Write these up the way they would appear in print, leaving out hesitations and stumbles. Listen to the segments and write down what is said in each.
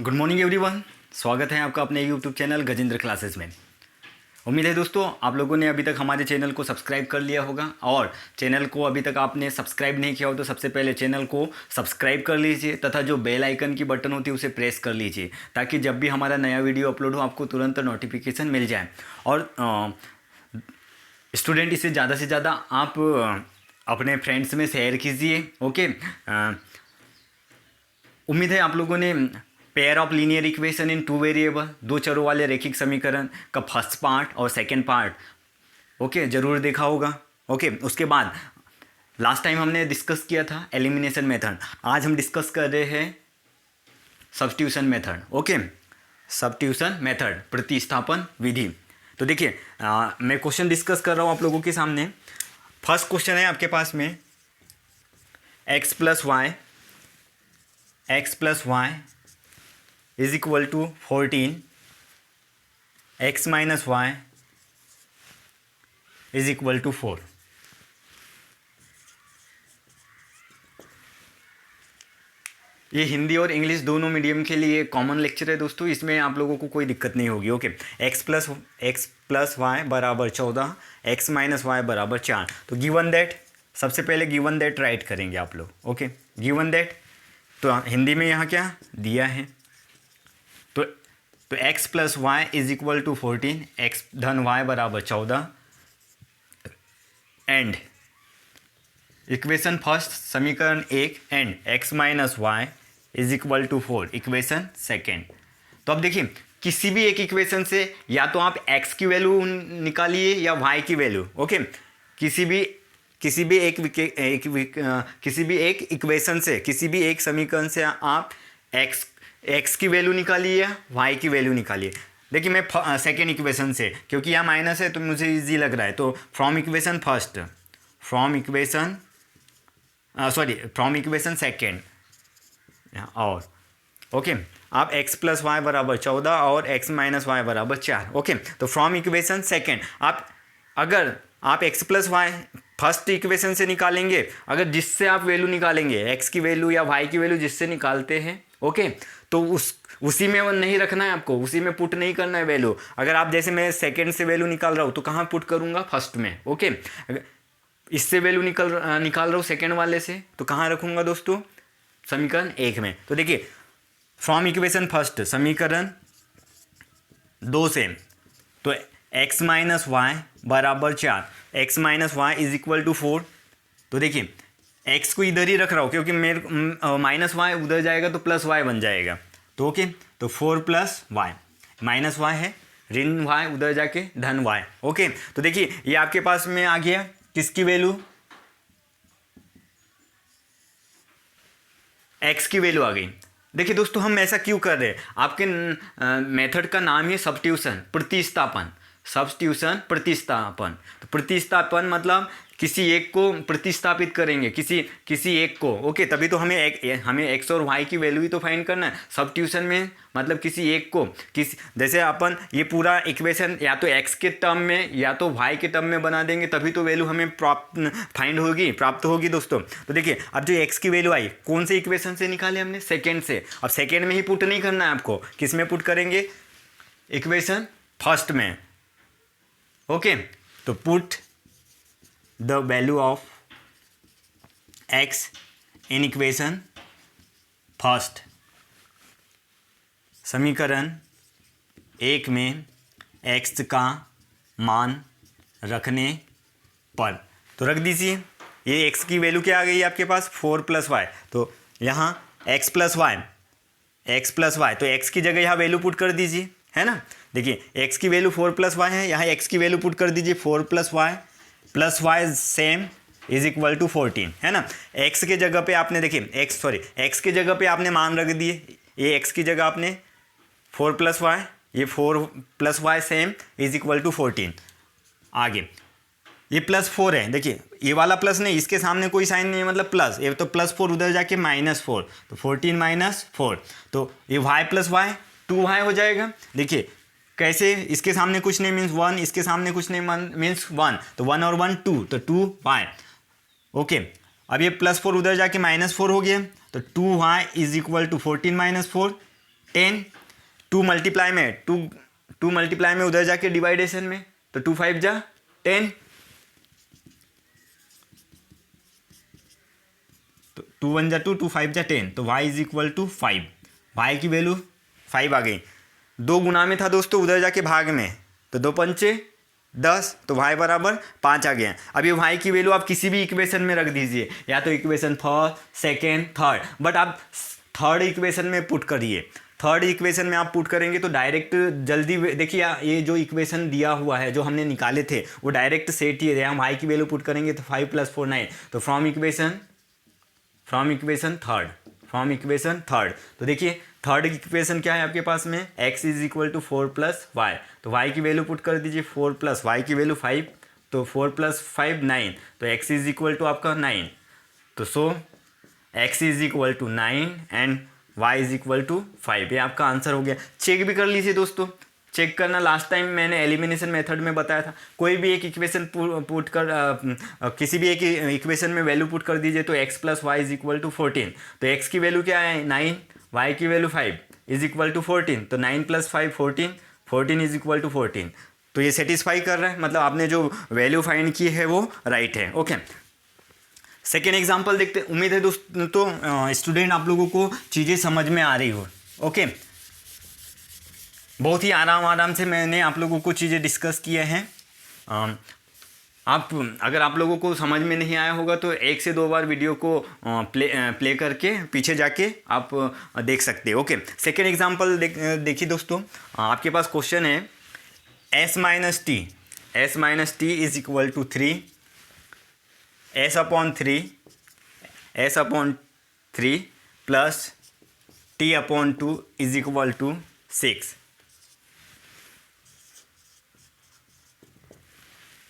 Good morning everyone. स्वागत है आपका अपने यूट्यूब चैनल गजेंद्र क्लासेस में। उम्मीद है दोस्तों आप लोगों ने अभी तक हमारे चैनल को सब्सक्राइब कर लिया होगा, और चैनल को अभी तक आपने सब्सक्राइब नहीं किया हो तो सबसे पहले चैनल को सब्सक्राइब कर लीजिए तथा जो बेल आइकन की बटन होती है उसे प्रेस कर लीजिए, ताकि जब भी हमारा नया वीडियो अपलोड हो आपको तुरंत नोटिफिकेशन मिल जाए। और स्टूडेंट इसे ज़्यादा से ज़्यादा आप अपने फ्रेंड्स में शेयर कीजिए। ओके, उम्मीद है आप लोगों ने pair of linear equation in two variable, दो चरों वाले रैखिक समीकरण का फर्स्ट पार्ट और सेकंड पार्ट ज़रूर देखा होगा। उसके बाद लास्ट टाइम हमने डिस्कस किया था एलिमिनेशन मेथड, आज हम डिस्कस कर रहे हैं सब्स्टिट्यूशन मेथड। सब्स्टिट्यूशन मेथड, प्रतिस्थापन विधि। तो देखिए मैं क्वेश्चन डिस्कस कर रहा हूँ आप लोगों के सामने। फर्स्ट क्वेश्चन है आपके पास में x plus y is equal to 14, x minus y is equal to 4। ये हिंदी और इंग्लिश दोनों मीडियम के लिए कॉमन लेक्चर है दोस्तों, इसमें आप लोगों को कोई दिक्कत नहीं होगी। x प्लस वाई बराबर 14, x माइनस वाई बराबर 4। तो गिवन दैट, सबसे पहले गिवन दैट राइट करेंगे आप लोग। गिवन दैट तो हिंदी में यहाँ क्या दिया है, तो x plus y is equal to 14, x धन वाई बराबर 14, एंड इक्वेशन फर्स्ट समीकरण 1 and x minus y is equal to 4 equation second. तो अब देखिए किसी भी एक इक्वेशन से या तो आप x की वैल्यू निकालिए या y की वैल्यू। किसी भी एक इक्वेशन से, किसी भी एक समीकरण से आप x की वैल्यू निकालिए या y की वैल्यू निकालिए। देखिए मैं सेकेंड इक्वेशन से, क्योंकि यहाँ माइनस है तो मुझे इजी लग रहा है, तो फ्रॉम इक्वेशन सेकेंड और आप x प्लस वाई बराबर 14 और x माइनस वाई बराबर 4। तो फ्रॉम इक्वेशन सेकेंड अगर आप x plus y first equation से निकालेंगे, अगर जिससे आप वैल्यू निकालेंगे x की वैल्यू या y की वैल्यू जिससे निकालते हैं, तो उसी में नहीं रखना है आपको, उसी में पुट नहीं करना है वैल्यू। अगर आप जैसे मैं सेकेंड से वैल्यू निकाल रहा हूँ तो कहाँ पुट करूँगा, फर्स्ट में। अगर इससे वैल्यू निकाल रहा हूँ सेकेंड वाले से, तो कहाँ रखूँगा दोस्तों, समीकरण 1 में। तो देखिए फ्रॉम इक्वेशन फर्स्ट समीकरण 2 से, तो x माइनस वाई बराबर 4, x minus y is equal to 4। तो देखिए x को इधर ही रख रहा हूँ, क्योंकि मेरे माइनस वाई उधर जाएगा तो प्लस वाई बन जाएगा। तो तो 4 प्लस वाई, माइनस वाई है, ऋण वाई उधर जाके धन वाई। तो देखिए ये आपके पास में आ गया किसकी वैल्यू, x की वैल्यू आ गई। देखिए दोस्तों हम ऐसा क्यों कर रहे हैं, आपके मेथड का नाम है सब्स्टिट्यूशन, प्रतिस्थापन। तो प्रतिस्थापन मतलब किसी एक को प्रतिस्थापित करेंगे, किसी एक को। तभी तो हमें x और y की वैल्यू ही तो फाइंड करना है। सब्स्टिट्यूशन में मतलब किसी एक को, जैसे अपन ये पूरा इक्वेशन या तो x के टर्म में या तो y के टर्म में बना देंगे, तभी तो वैल्यू हमें प्राप्त होगी दोस्तों। तो देखिए अब जो x की वैल्यू आई कौन से इक्वेशन से निकाले हमने, सेकेंड से। अब सेकेंड में ही पुट नहीं करना है आपको, किस में पुट करेंगे, इक्वेशन फर्स्ट में। तो put the value of x in equation first, समीकरण 1 में x का मान रखने पर, तो रख दीजिए। ये x की वैल्यू क्या आ गई आपके पास, 4 प्लस वाई। तो यहाँ x प्लस वाई, तो x की जगह यहाँ वैल्यू पुट कर दीजिए, है ना। देखिए x की वैल्यू 4 प्लस वाई है, यहाँ x की वैल्यू पुट कर दीजिए 4 plus y same is equal to 14, है ना। x के जगह पे आपने देखिए x के जगह पे आपने मान रख दिए, ये x की जगह आपने 4 प्लस वाई, ये 4 plus y same is equal to 14। आगे ये +4 है, देखिए ये वाला प्लस नहीं, इसके सामने कोई साइन नहीं है मतलब प्लस, ये तो +4 उधर जाके -4, तो 14 माइनस 4, तो ये y प्लस वाई 2y हो जाएगा। देखिए कैसे, इसके सामने कुछ नहीं मीन्स 1, इसके सामने कुछ नहीं मीन्स 1, तो 1 और 1 2, तो 2y। अब ये +4 उधर जाके -4 हो गया, तो 2y is equal to 14 minus 4, 10, 2 multiply में, टू मल्टीप्लाई में उधर जाके डिवाइडेशन में, तो 2 5 जा 10, तो 2 1 जा 2, 2 5 जा 10, तो y is equal to 5, y की वैल्यू 5 आ गई। 2 गुना में था दोस्तों, उधर जाके भाग में, तो 2 पंचे 10, तो y बराबर 5 आ गया। अब ये y की वैल्यू आप किसी भी इक्वेशन में रख दीजिए, या तो equation first, second, third, but आप थर्ड इक्वेशन में पुट करिए। थर्ड इक्वेशन में आप पुट करेंगे तो डायरेक्ट जल्दी देखिए, ये जो इक्वेशन दिया हुआ है जो हमने निकाले थे वो डायरेक्ट सेट ही है। हम y की वैल्यू पुट करेंगे तो 5 + 4 9, तो फ्रॉम इक्वेशन थर्ड, तो देखिए थर्ड इक्वेशन क्या है आपके पास में, x is equal to 4 + y, तो y की वैल्यू पुट कर दीजिए 4 + y की वैल्यू 5, तो 4 + 5 9, तो x इज इक्वल टू आपका 9, तो so x is equal to 9 and y is equal to 5। ये आपका आंसर हो गया। चेक भी कर लीजिए दोस्तों, चेक करना लास्ट टाइम मैंने एलिमिनेशन मेथड में बताया था। कोई भी एक इक्वेशन पुट कर किसी भी एक इक्वेशन में वैल्यू पुट कर दीजिए तो x + y is equal to 14, तो x की वैल्यू क्या है 9, y की वैल्यू 5 इज इक्वल टू 14, तो 9 + 5 14, 14 इज इक्वल टू 14, तो ये सेटिस्फाई कर रहा है, मतलब आपने जो वैल्यू फाइंड की है वो राइट है। ओके, सेकेंड एग्जाम्पल देखते। उम्मीद है दोस्तों स्टूडेंट आप लोगों को चीज़ें समझ में आ रही हो। ओके, बहुत ही आराम से मैंने आप लोगों को चीज़ें डिस्कस किए हैं। अगर आप लोगों को समझ में नहीं आया होगा तो 1 से 2 बार वीडियो को प्ले करके पीछे जाके आप देख सकते हैं। ओके, सेकेंड एग्जांपल देखिए दोस्तों, आपके पास क्वेश्चन है s - t is equal to 3, s/3 plus t/2 is equal to 6।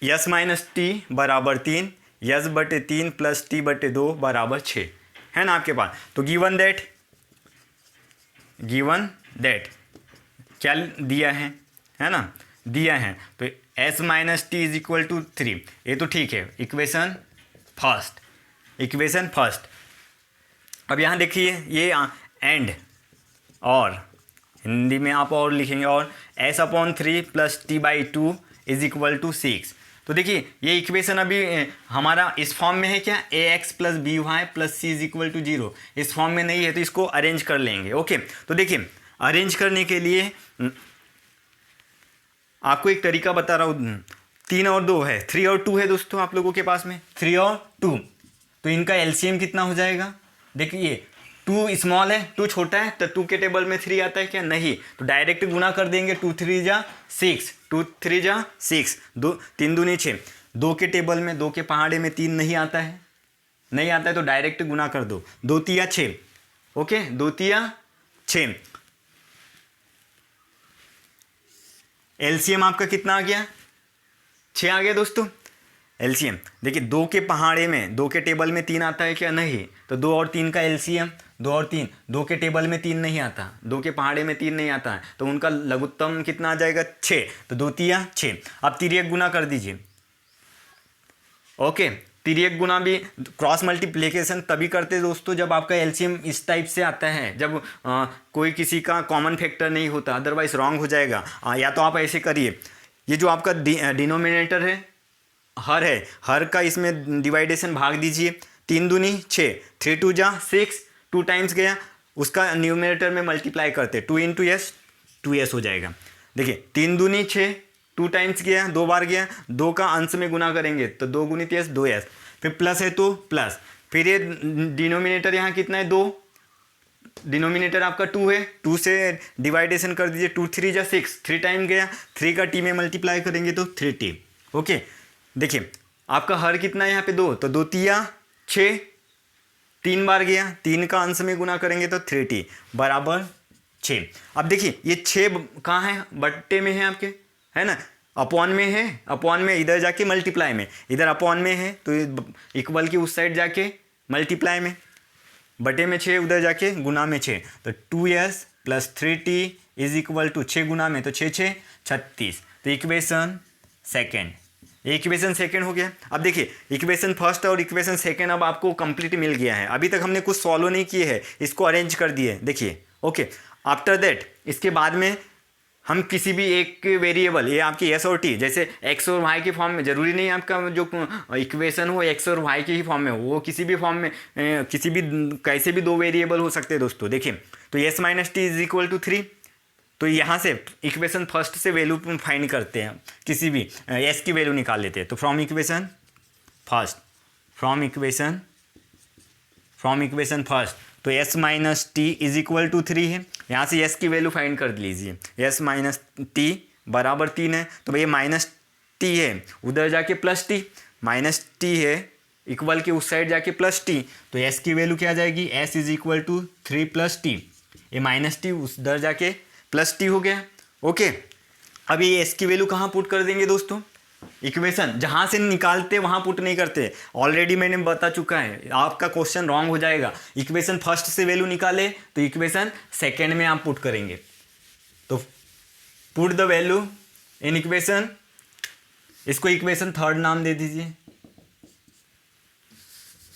S minus T बराबर 3, यस बटे 3 प्लस टी बटे 2 बराबर 6 है ना आपके पास। तो गिवन दैट क्या दिया है ना, दिया है तो s minus T is equal to 3, ये तो ठीक है, इक्वेशन फर्स्ट। अब यहाँ देखिए ये एंड, और हिंदी में आप और लिखेंगे, और s/3 plus t/2 is equal to 6। तो देखिए ये इक्वेशन अभी हमारा इस फॉर्म में है क्या, ax + by + c is equal to 0, इस फॉर्म में नहीं है, तो इसको अरेंज कर लेंगे। ओके, तो देखिए अरेंज करने के लिए आपको एक तरीका बता रहा हूँ। 3 और 2 है, 3 और 2 है दोस्तों आप लोगों के पास में, 3 और 2, तो इनका एलसीएम कितना हो जाएगा। देखिए 2 स्मॉल है, 2 छोटा है, तो 2 के टेबल में 3 आता है क्या, नहीं, तो डायरेक्ट गुना कर देंगे, 2 3 जा 6, 2 3 जा 6, 2 3 दूनी 6, 2 के टेबल में, 2 के पहाड़े में 3 नहीं आता है, तो डायरेक्ट गुना कर दो, 2 3 6। ओके, 2 3 6, एलसीएम आपका कितना आ गया, 6 आ गया दोस्तों एलसीएम। देखिए 2 के पहाड़े में, 2 के टेबल में 3 आता है क्या, नहीं, तो 2 और 3 का एलसीएम, 2 और 3, 2 के टेबल में 3 नहीं आता, 2 के पहाड़े में 3 नहीं आता है, तो उनका लघुत्तम कितना आ जाएगा 6, तो 2 3 6। अब तिर्यक गुना कर दीजिए। ओके, तिर्यक गुना भी क्रॉस मल्टीप्लिकेशन तभी करते दोस्तों जब आपका एलसीएम इस टाइप से आता है, जब कोई किसी का कॉमन फैक्टर नहीं होता, अदरवाइज रॉन्ग हो जाएगा। या तो आप ऐसे करिए, ये जो आपका डिनोमिनेटर है हर का इसमें डिवाइडेशन भाग दीजिए, 3 दूनी 6, 3 2 जा 6, 2 टाइम्स गया, उसका न्यूमरेटर में मल्टीप्लाई करते, 2 × s 2s हो जाएगा। देखिए 3 दूनी 6, 2 टाइम्स गया, 2 बार गया, 2 का अंश में गुना करेंगे तो 2 × s 2s, फिर प्लस है तो प्लस, फिर ये डिनोमिनेटर यहाँ कितना है 2, डिनोमिनेटर आपका 2 है, 2 से डिवाइडेशन कर दीजिए, 2 3 जा 6, 3 टाइम गया, 3 का t में मल्टीप्लाई करेंगे तो 3t। ओके, देखिए आपका हर कितना है यहाँ पे 2, तो 2 3 6, 3 बार गया, 3 का अंश में गुना करेंगे तो 3t बराबर 6। अब देखिए ये 6 कहाँ है, बट्टे में है आपके, है ना, अपॉन में है, अपॉन में इधर जाके मल्टीप्लाई में, इधर अपॉन में है तो इक्वल की उस साइड जाके मल्टीप्लाई में, बटे में 6 उधर जाके गुना में 6, तो 2s + 3t is equal to 6 गुना में, तो 6 6 36, तो इक्वेशन सेकेंड हो गया। अब देखिए इक्वेशन फर्स्ट और इक्वेशन सेकेंड अब आपको कंप्लीट मिल गया है। अभी तक हमने कुछ सॉल्व नहीं किए हैं, इसको अरेंज कर दिए। देखिए ओके, आफ्टर दैट इसके बाद में हम किसी भी एक वेरिएबल, ये आपकी एस और टी, जैसे एक्स और वाई के फॉर्म में, जरूरी नहीं आपका जो इक्वेशन हो एक्स और वाई के ही फॉर्म में हो, वो किसी भी फॉर्म में किसी भी कैसे भी दो वेरिएबल हो सकते हैं दोस्तों। देखिए तो S minus T is equal to 3, तो यहाँ से इक्वेशन फर्स्ट से वैल्यू फाइंड करते हैं, किसी भी एस की वैल्यू निकाल लेते हैं। तो from equation first, from equation first, तो S minus T is equal to 3 है, यहाँ से एस की वैल्यू फाइंड कर लीजिए। एस माइनस टी बराबर 3 है, तो भाई माइनस टी है उधर जाके प्लस टी, माइनस टी है इक्वल के उस साइड जाके प्लस टी, तो एस की वैल्यू क्या आ जाएगी, S is equal to 3 plus T, ये माइनस टी उधर जाके प्लस टी हो गया। ओके, अब ये एस की वैल्यू कहाँ पुट कर देंगे दोस्तों, इक्वेशन जहाँ से निकालते वहाँ पुट नहीं करते, ऑलरेडी मैंने बता चुका है, आपका क्वेश्चन रॉन्ग हो जाएगा। इक्वेशन फर्स्ट से वैल्यू निकाले तो इक्वेशन सेकेंड में आप पुट करेंगे, तो put the value in equation, इसको इक्वेशन थर्ड नाम दे दीजिए।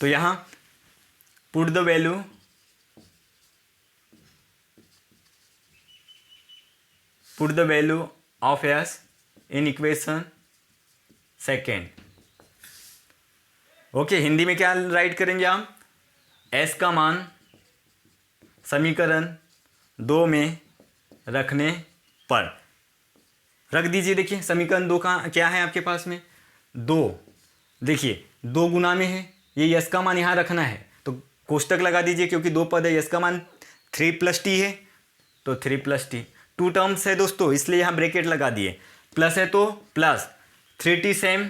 तो यहाँ put the value of S in equation second. Okay, Hindi में क्या राइट करेंगे आप, एस का मान समीकरण 2 में रखने पर रख दीजिए। देखिए समीकरण 2 का क्या है आपके पास में, 2, देखिए 2 गुना में है, ये यस का मान यहाँ रखना है, तो कोष्टक लगा दीजिए, क्योंकि 2 पद है, यस का मान 3 प्लस टी है, तो 3 प्लस टी, 2 टर्म्स है दोस्तों, इसलिए यहाँ ब्रैकेट लगा दिए, प्लस है तो प्लस 3t सेम,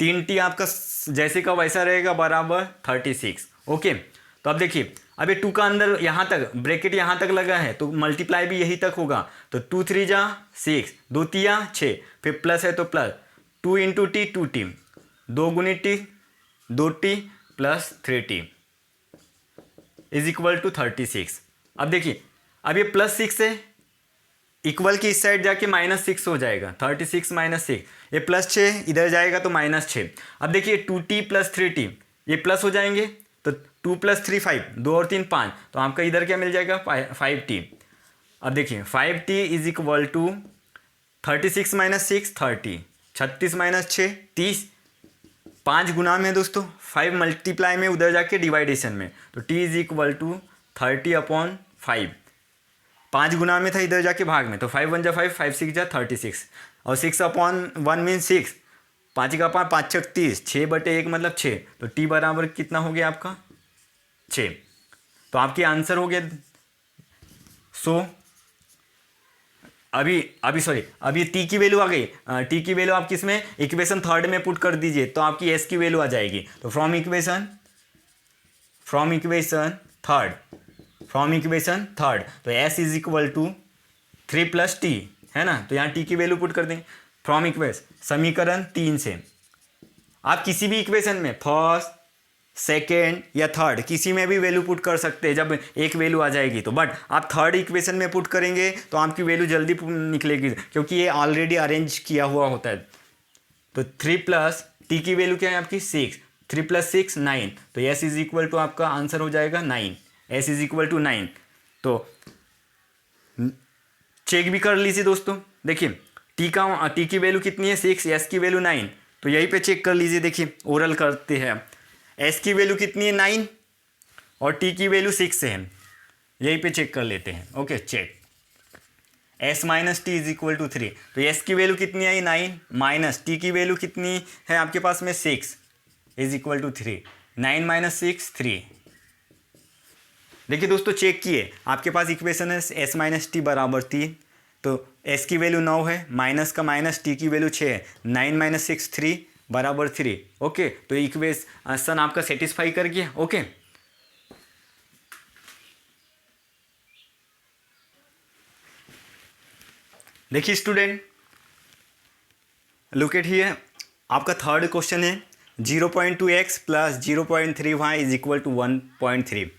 3t आपका जैसे का वैसा रहेगा बराबर 36। ओके, तो अब देखिए अब ये 2 का अंदर यहाँ तक ब्रैकेट यहाँ तक लगा है, तो मल्टीप्लाई भी यही तक होगा, तो 2 3 जा 6, 2 तिया 6, फिर प्लस है तो प्लस 2 इंटू टी 2t, 2 गुनी T 2t plus 3t is equal to 36। अब देखिए अब ये प्लस 6 है, इक्वल की इस साइड जाके -6 हो जाएगा, 36 माइनस 6, ये प्लस 6 इधर जाएगा तो -6। अब देखिए 2t प्लस 3t ये प्लस हो जाएंगे, तो 2 प्लस 3 5, 2 और 3 5, तो आपका इधर क्या मिल जाएगा 5t। अब देखिए 5t is equal to 36 minus 6 30, 36 minus 6 30, 5 गुना में दोस्तों, 5 मल्टीप्लाई में उधर जाके डिवाइडेशन में, तो t इज इक्वल टू 30/5, 5 गुना में था इधर जाके भाग में, तो 5 1 जा 5, 5 6 जा 36, और 6/1 मीन 6, 5 का 5 5 6 30, 6/1 मतलब 6, तो t बराबर कितना हो गया आपका 6, तो आपके आंसर हो गया। सो अभी t की वैल्यू आ गई, t की वैल्यू आप किस में, इक्वेशन थर्ड में पुट कर दीजिए, तो आपकी s की वैल्यू आ जाएगी। तो फ्रॉम इक्वेशन थर्ड, तो s is equal to 3 plus T है ना, तो यहाँ t की वैल्यू पुट कर देंगे। फ्रॉम इक्वेशन समीकरण 3 से आप किसी भी इक्वेशन में फर्स्ट सेकेंड या थर्ड किसी में भी वैल्यू पुट कर सकते हैं, जब एक वैल्यू आ जाएगी तो, बट आप थर्ड इक्वेशन में पुट करेंगे तो आपकी वैल्यू जल्दी निकलेगी, क्योंकि ये ऑलरेडी अरेंज किया हुआ होता है। तो 3 प्लस टी की वैल्यू क्या है आपकी 6, 3 प्लस 6 9, तो एस इज इक्वल टू आपका आंसर हो जाएगा 9, एस इज इक्वल टू 9। तो चेक भी कर लीजिए दोस्तों, देखिए टी की वैल्यू कितनी है 6, एस की वैल्यू 9, तो यहीं पे चेक कर लीजिए। देखिए ओरल करते हैं, एस की वैल्यू कितनी है 9 और टी की वैल्यू 6 है, यहीं पे चेक कर लेते हैं। Okay check, S minus T is equal to 3, तो एस की वैल्यू कितनी आई 9 माइनस टी की वैल्यू कितनी है आपके पास में 6 इज इक्वल टू 3, 9 माइनस 6 3। देखिए दोस्तों चेक किए, आपके पास इक्वेशन है एस माइनस टी बराबर 3, तो एस की वैल्यू 9 है, माइनस का माइनस टी की वैल्यू 6 है, 9 माइनस 6 3 बराबर 3। ओके, तो इक्वेशन आपका सेटिस्फाई कर गया। ओके, देखिए स्टूडेंट लुक एट हियर, आपका थर्ड क्वेश्चन है 0.2x plus 0.3y is equal to 1.3।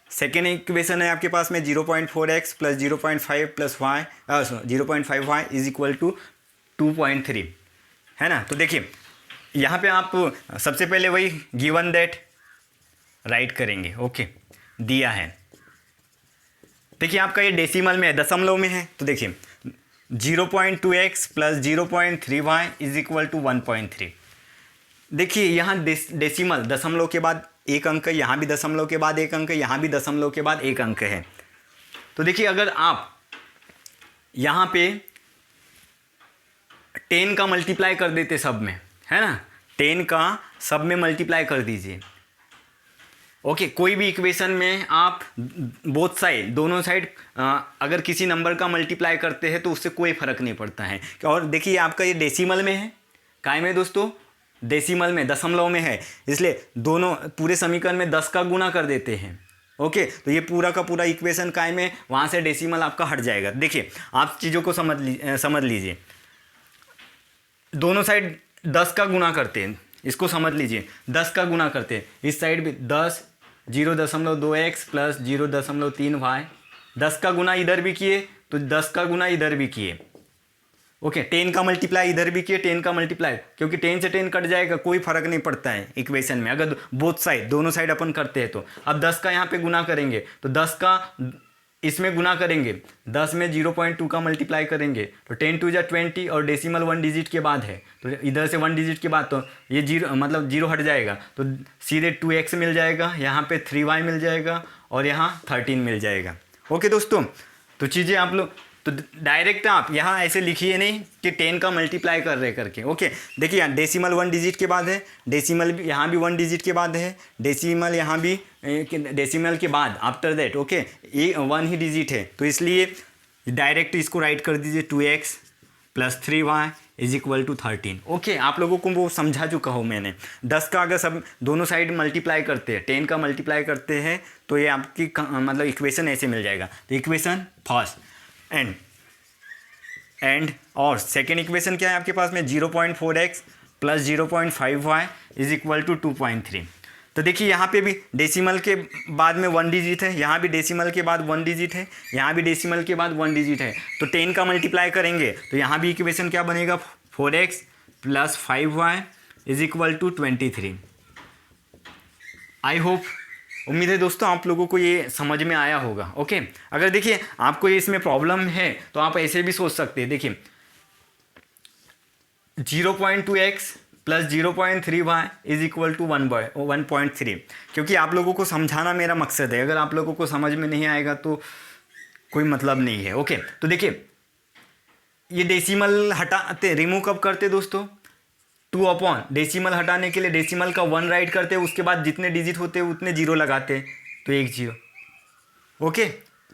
Second equation है आपके पास में 0.4x plus 0.5 plus y 0.5y is equal to 2.3 है ना। तो देखिए यहाँ पे आप सबसे पहले वही गिवन दैट राइट करेंगे। ओके, दिया है देखिए आपका ये डेसिमल में है, दशमलव में है, तो देखिए 0.2x plus 0.3y is equal to 1.3। देखिए यहाँ डेसिमल दशमलव के बाद एक अंक है, यहाँ भी दशमलव के बाद एक अंक है, यहाँ भी दशमलव के बाद एक अंक है। तो देखिए अगर आप यहाँ पे 10 का मल्टीप्लाई कर देते सब में, है ना, 10 का सब में मल्टीप्लाई कर दीजिए। ओके, कोई भी इक्वेशन में आप बोथ साइड, दोनों साइड अगर किसी नंबर का मल्टीप्लाई करते हैं तो उससे कोई फर्क नहीं पड़ता है। और देखिए आपका ये डेसिमल में है, काय में दोस्तों, डेसिमल में, दशमलव में है, इसलिए दोनों पूरे समीकरण में 10 का गुणा कर देते हैं। ओके, तो ये पूरा का पूरा इक्वेशन काय में, वहाँ से डेसिमल आपका हट जाएगा। देखिए आप चीज़ों को समझ लीजिए, दोनों साइड 10 का गुणा करते हैं, इसको समझ लीजिए, 10 का गुणा करते हैं, इस साइड भी 10, 0.2x प्लस 0.3y, 10 का गुना इधर भी किए तो 10 का गुना इधर भी किए। ओके, 10 का मल्टीप्लाई इधर भी किए, 10 का मल्टीप्लाई, क्योंकि 10 से 10 कट जाएगा, कोई फर्क नहीं पड़ता है इक्वेशन में, अगर बोथ साइड, दोनों साइड अपन करते हैं तो। अब 10 का यहाँ पे गुना करेंगे तो 10 का इसमें गुना करेंगे, 10 में 0.2 का मल्टीप्लाई करेंगे तो 10 2 जा 20, और डेसिमल 1 डिजिट के बाद है तो इधर से 1 डिजिट के बाद तो ये जीरो, मतलब जीरो हट जाएगा, तो सीधे 2x मिल जाएगा, यहाँ पे 3y मिल जाएगा और यहाँ 13 मिल जाएगा। ओके दोस्तों, तो चीज़ें आप लोग तो डायरेक्ट आप यहाँ ऐसे लिखिए नहीं कि 10 का मल्टीप्लाई कर रहे करके। ओके, देखिए यहाँ डेसिमल 1 डिजिट के बाद है, डेसिमल भी यहाँ भी 1 डिजिट के बाद है, डेसिमल यहाँ भी डेसिमल के बाद आफ्टर दैट, ओके, ये 1 ही डिजिट है, तो इसलिए डायरेक्ट इसको राइट कर दीजिए 2x plus 3y is equal to 13। Okay, आप लोगों को वो समझा चुका हूँ मैंने। 10 का अगर सब दोनों साइड मल्टीप्लाई करते हैं, 10 का मल्टीप्लाई करते हैं तो ये आपकी मतलब इक्वेशन ऐसे मिल जाएगा। तो इक्वेशन फर्स्ट एंड और सेकेंड इक्वेशन क्या है आपके पास में, 0.4x plus 0.5y is equal to 2.3। तो देखिए यहाँ पे भी डेसिमल के बाद में 1 डिजिट है, यहाँ भी डेसिमल के बाद 1 डिजिट है, यहाँ भी डेसिमल के बाद 1 डिजिट है, तो 10 का मल्टीप्लाई करेंगे तो यहाँ भी इक्वेशन क्या बनेगा, 4x plus 5y is equal to 23। I hope, उम्मीद है दोस्तों आप लोगों को ये समझ में आया होगा। ओके, अगर देखिए आपको ये इसमें प्रॉब्लम है तो आप ऐसे भी सोच सकते हैं, देखिए 0.2x plus 0.3y is equal to 1.3, क्योंकि आप लोगों को समझाना मेरा मकसद है। अगर आप लोगों को समझ में नहीं आएगा तो कोई मतलब नहीं है। ओके, तो देखिए ये डेसिमल हटाते, रिमूव कब करते दोस्तों, 2 अपॉन, डेसिमल हटाने के लिए डेसिमल का 1 राइट करते, उसके बाद जितने डिजिट होते हैं उतने जीरो लगाते, तो 1 0। ओके,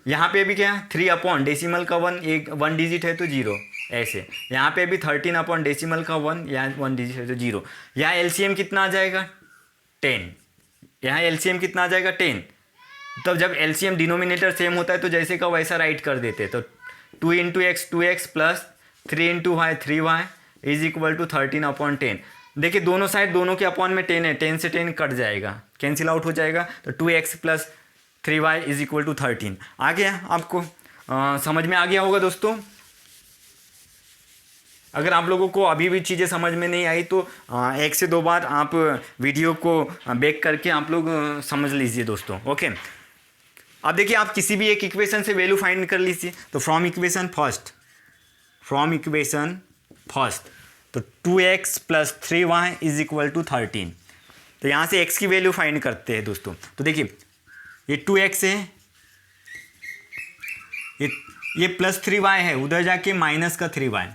यहाँ पे भी क्या है, 3 अपॉन, डेसिमल का 1 डिजिट है तो 0, ऐसे। यहाँ पे भी 13 अपॉन, डेसिमल का 1, यहाँ 1 डिजिट है तो 0। यहाँ एलसीएम कितना आ जाएगा, 10। यहाँ एलसीएम कितना आ जाएगा, 10। तब जब एलसीएम डिनोमिनेटर सेम होता है तो जैसे का वैसा राइट कर देते, तो 2 into X 2x plus 3 into Y 3y is equal to 13 upon 10। देखिए दोनों साइड, दोनों के अपॉन में 10 है, 10 से 10 कट जाएगा, कैंसिल आउट हो जाएगा, तो 2x plus 3y is equal to 13। आ गया आपको, समझ में आ गया होगा दोस्तों। अगर आप लोगों को अभी भी चीज़ें समझ में नहीं आई तो 1 से 2 बार आप वीडियो को बैक करके आप लोग समझ लीजिए दोस्तों। ओके, अब देखिए आप किसी भी एक इक्वेशन से वैल्यू फाइंड कर लीजिए, तो फ्रॉम इक्वेशन फर्स्ट, तो 2x plus 3y is equal to 13। तो यहाँ से x की वैल्यू फाइंड करते हैं दोस्तों। तो देखिए ये 2x है, ये प्लस 3y है, उधर जाके माइनस का 3y,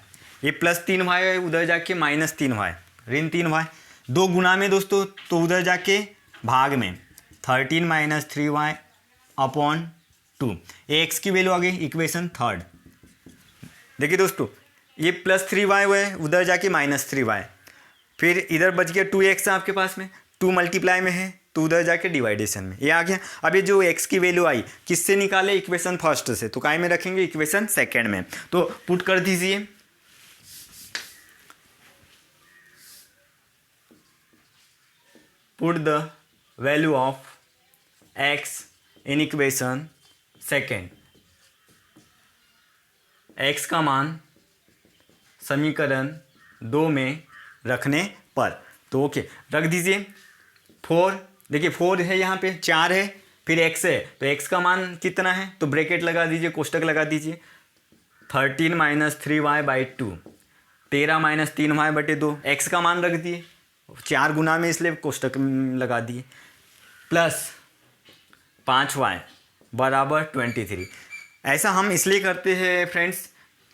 ये प्लस 3y है, उधर जाके माइनस 3y, ऋण 3y, 2 गुना में दोस्तों, तो उधर जाके भाग में 13 माइनस 3y अपॉन 2, ये x की वैल्यू आ गई इक्वेशन थर्ड। देखिए दोस्तों ये प्लस 3y है, उधर जाके माइनस 3y, फिर इधर बच गया 2x आपके पास में, 2 मल्टीप्लाई में है तो उधर जाके डिवाइडेशन में, ये आ गया। अब ये जो x की वैल्यू आई किससे निकाले, इक्वेशन फर्स्ट से, तो काय में रखेंगे, इक्वेशन सेकेंड में। तो पुट कर दीजिए, put the value of x in equation second, x का मान समीकरण 2 में रखने पर, तो ओके रख दीजिए 4। देखिए 4 है, यहाँ पे 4 है फिर x है तो x का मान कितना है, तो ब्रैकेट लगा दीजिए, कोष्टक लगा दीजिए। 13 minus 3y/2, 13 minus 3y/2, x का मान रख दिए 4 गुना में, इसलिए कोष्टक लगा दिए, प्लस 5y बराबर 23। ऐसा हम इसलिए करते हैं फ्रेंड्स,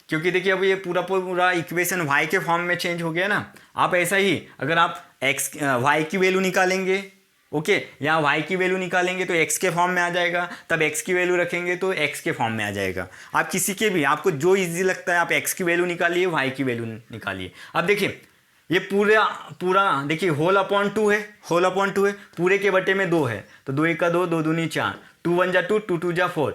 क्योंकि देखिए अब ये पूरा पूरा इक्वेशन y के फॉर्म में चेंज हो गया ना। आप ऐसा ही अगर आप y की वैल्यू निकालेंगे, ओके, या y की वैल्यू निकालेंगे तो x के फॉर्म में आ जाएगा, तब x की वैल्यू रखेंगे तो x के फॉर्म में आ जाएगा। आप किसी के भी, आपको जो इजी लगता है आप x की वैल्यू निकालिए, y की वैल्यू निकालिए। अब देखिए ये पूरा देखिए होल अपॉन 2 है, होल अपॉन 2 है, पूरे के बटे में 2 है, तो 2 1 2, 2 दूनी 4, 2 1 जा 2, 2 2 जा 4।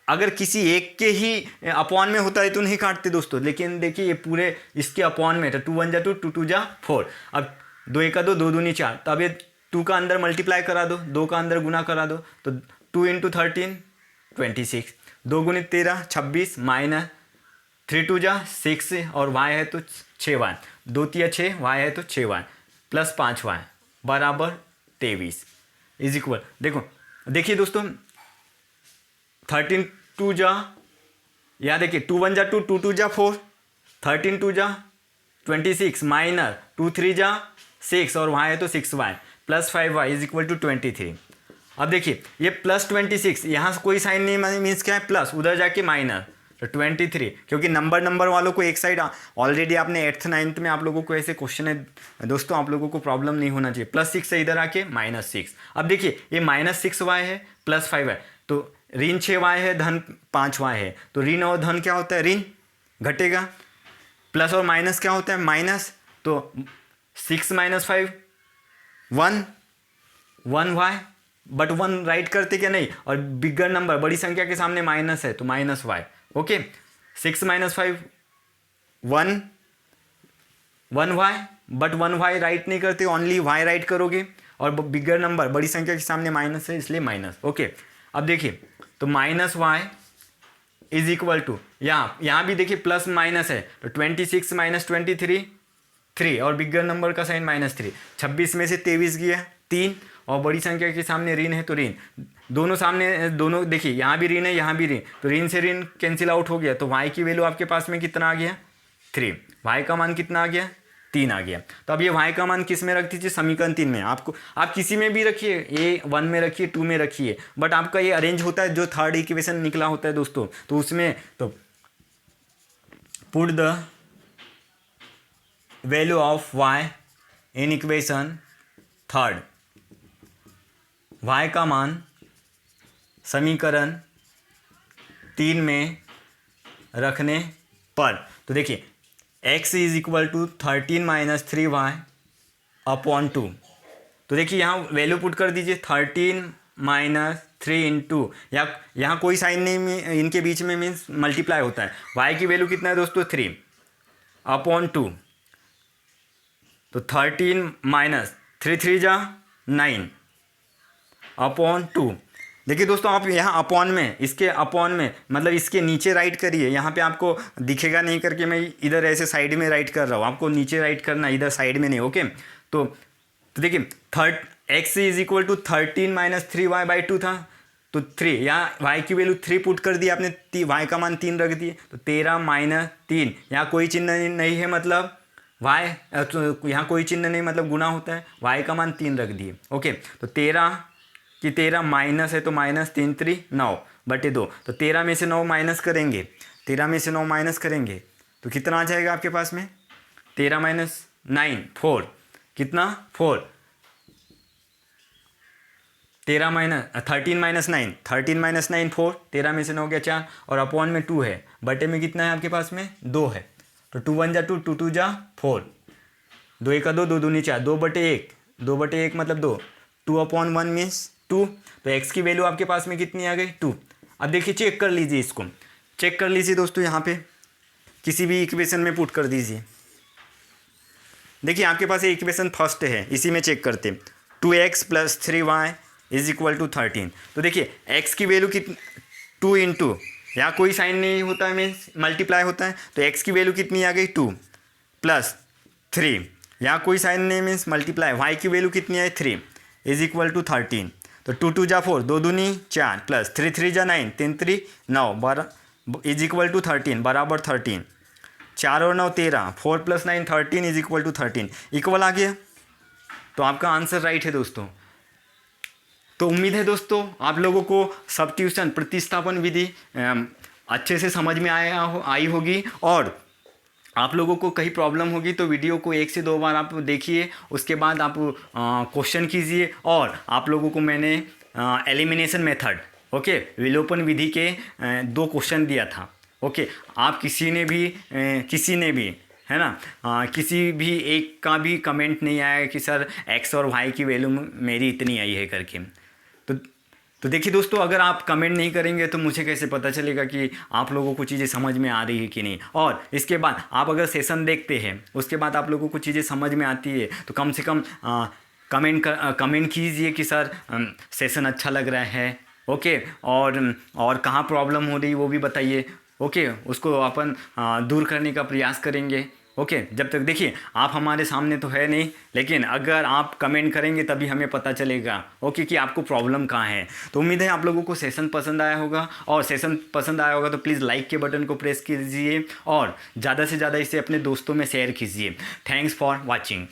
अगर किसी एक के ही अपॉन में होता है तो नहीं काटते दोस्तों, लेकिन देखिए ये पूरे इसके अपॉन में, तो 2 1 जा 2, 2 2 जा 4। अब 2 1 2, 2 दूनी 4, तो अब ये 2 का अंदर मल्टीप्लाई करा दो, 2 का अंदर गुना करा दो, तो 2 × 13 26, 2 × 13 26, माइनस 3 2 जा 6, और y है तो 6y, 2 3 6, y है तो 6y, प्लस 5y बराबर 23 इज इक्वल। देखिए दोस्तों 13 2 जा, या देखिए 2 1 जा 2, 2 2 जा 4, 13 2 जा 26, माइनस 2 3 जा 6, और y है तो 6y, plus 5y is equal to 23। अब देखिए ये प्लस 26, यहाँ से कोई साइन नहीं, मीन्स क्या है प्लस, उधर जाके माइनस, तो 23, क्योंकि नंबर वालों को एक साइड ऑलरेडी आपने 8th 9th में आप लोगों को ऐसे क्वेश्चन है दोस्तों, आप लोगों को प्रॉब्लम नहीं होना चाहिए। +6 से इधर आके -6। अब देखिए ये -6y है प्लस 5y, तो ऋण 6y है धन 5y है, तो ऋण और धन क्या होता है, ऋण घटेगा, प्लस और माइनस क्या होता है, माइनस, तो 6 - 5 1y, बट 1 राइट करते क्या नहीं, और बिगर नंबर बड़ी संख्या के सामने माइनस है तो -y, okay. 6 - 5 1y, but 1y right नहीं करते, ओनली y राइट करोगे, और बिगर नंबर बड़ी संख्या के सामने माइनस है इसलिए माइनस, ओके। अब देखिए तो -y इज इक्वल टू, यहाँ भी देखिए प्लस माइनस है, तो 26 - 23 3, और बिगर नंबर का साइन -3, 26 में से 23 गया 3, और बड़ी संख्या के सामने ऋण है तो ऋण, दोनों सामने, दोनों देखिए यहाँ भी ऋण है यहाँ भी ऋण, तो ऋण से ऋण कैंसिल आउट हो गया, तो y की वैल्यू आपके पास में कितना आ गया 3, y का मान कितना आ गया 3 आ गया। तो अब ये y का मान किस में रख दीजिए, समीकरण 3 में। आपको आप किसी में भी रखिए, ये 1 में रखिए, 2 में रखिए, बट आपका ये अरेंज होता है जो थर्ड इक्वेशन निकला होता है दोस्तों, तो उसमें तो put the value of y in equation third, y का मान समीकरण 3 में रखने पर, तो देखिए x is equal to 13 - 3y upon 2, तो देखिए यहाँ वैल्यू पुट कर दीजिए 13 - 3 × या यहाँ कोई साइन नहीं, इनके बीच में मीन्स मल्टीप्लाई होता है। y की वैल्यू कितना है दोस्तों 3 अपॉन 2, तो 13 - 3 3 जा 9 अपॉन 2। देखिए दोस्तों आप यहाँ अपॉन में, इसके अपॉन में मतलब इसके नीचे राइट करिए, यहाँ पे आपको दिखेगा नहीं करके मैं इधर ऐसे साइड में राइट कर रहा हूँ, आपको नीचे राइट करना, इधर साइड में नहीं, ओके। तो देखिए x is equal to 13 - 3y/2 था, तो 3, यहाँ y की वैल्यू 3 पुट कर दी आपने, y का मान 3 रख दिए, तो 13 - 3, यहाँ कोई चिन्ह नहीं है मतलब y, तो यहाँ कोई चिन्ह नहीं मतलब गुना होता है, y का मान 3 रख दिए, ओके। तो 13 कि 13 माइनस है तो -3 3 9/2, तो 13 में से 9 माइनस करेंगे, 13 में से 9 माइनस करेंगे तो कितना आ जाएगा आपके पास में, 13 - 9 4, कितना 4, 13 - 9 4, 13 में से 9 गया 4, और अपॉन में 2 है, बटे में कितना है आपके पास में 2 है, तो 2 1 जा 2, 2 2 जा 4, 2 1 2, 2 दूनी 4, 2/1 मतलब 2, 2/1 मीन्स 2, तो x की वैल्यू आपके पास में कितनी आ गई 2। अब देखिए चेक कर लीजिए, इसको चेक कर लीजिए दोस्तों, यहाँ पे किसी भी इक्वेशन में पुट कर दीजिए। देखिए आपके पास ये इक्वेशन फर्स्ट है, इसी में चेक करते, 2x + 3y is equal to 13, तो देखिए x की वैल्यू कितनी 2 × यहाँ कोई साइन नहीं होता है, मीन्स मल्टीप्लाई होता है, तो x की वैल्यू कितनी आ गई 2 + 3, यहाँ कोई साइन नहीं मीन्स मल्टीप्लाई, y की वैल्यू कितनी आई 3 इज इक्वल टू 13, तो 2 2 जा 4, 2 दूनी 4 प्लस 3 3 जा 9, 3 3 9 12 इज इक्वल टू 13 बराबर 13। 4 और 9 13, 4 plus 9 13 is equal to 13, equal आ गया। तो आपका आंसर राइट है दोस्तों। तो उम्मीद है दोस्तों आप लोगों को सब्स्टिट्यूशन प्रतिस्थापन विधि अच्छे से समझ में आई होगी, और आप लोगों को कहीं प्रॉब्लम होगी तो वीडियो को 1 से 2 बार आप देखिए, उसके बाद आप क्वेश्चन कीजिए। और आप लोगों को मैंने एलिमिनेशन मेथड, ओके, विलोपन विधि के 2 क्वेश्चन दिया था। ओके, आप किसी ने भी है ना, किसी भी एक का भी कमेंट नहीं आया कि सर एक्स और वाई की वैल्यू मेरी इतनी आई है करके। तो देखिए दोस्तों, अगर आप कमेंट नहीं करेंगे तो मुझे कैसे पता चलेगा कि आप लोगों को चीज़ें समझ में आ रही है कि नहीं। और इसके बाद आप अगर सेशन देखते हैं, उसके बाद आप लोगों को चीज़ें समझ में आती है तो कम से कम कमेंट कीजिए कि सर सेशन अच्छा लग रहा है। ओके, और कहाँ प्रॉब्लम हो रही वो भी बताइए। ओके, उसको अपन दूर करने का प्रयास करेंगे। ओके, जब तक देखिए आप हमारे सामने तो है नहीं, लेकिन अगर आप कमेंट करेंगे तभी हमें पता चलेगा ओके कि आपको प्रॉब्लम कहाँ है। तो उम्मीद है आप लोगों को सेशन पसंद आया होगा, और सेशन पसंद आया होगा तो प्लीज़ लाइक के बटन को प्रेस कीजिए और ज़्यादा से ज़्यादा इसे अपने दोस्तों में शेयर कीजिए। Thanks for watching.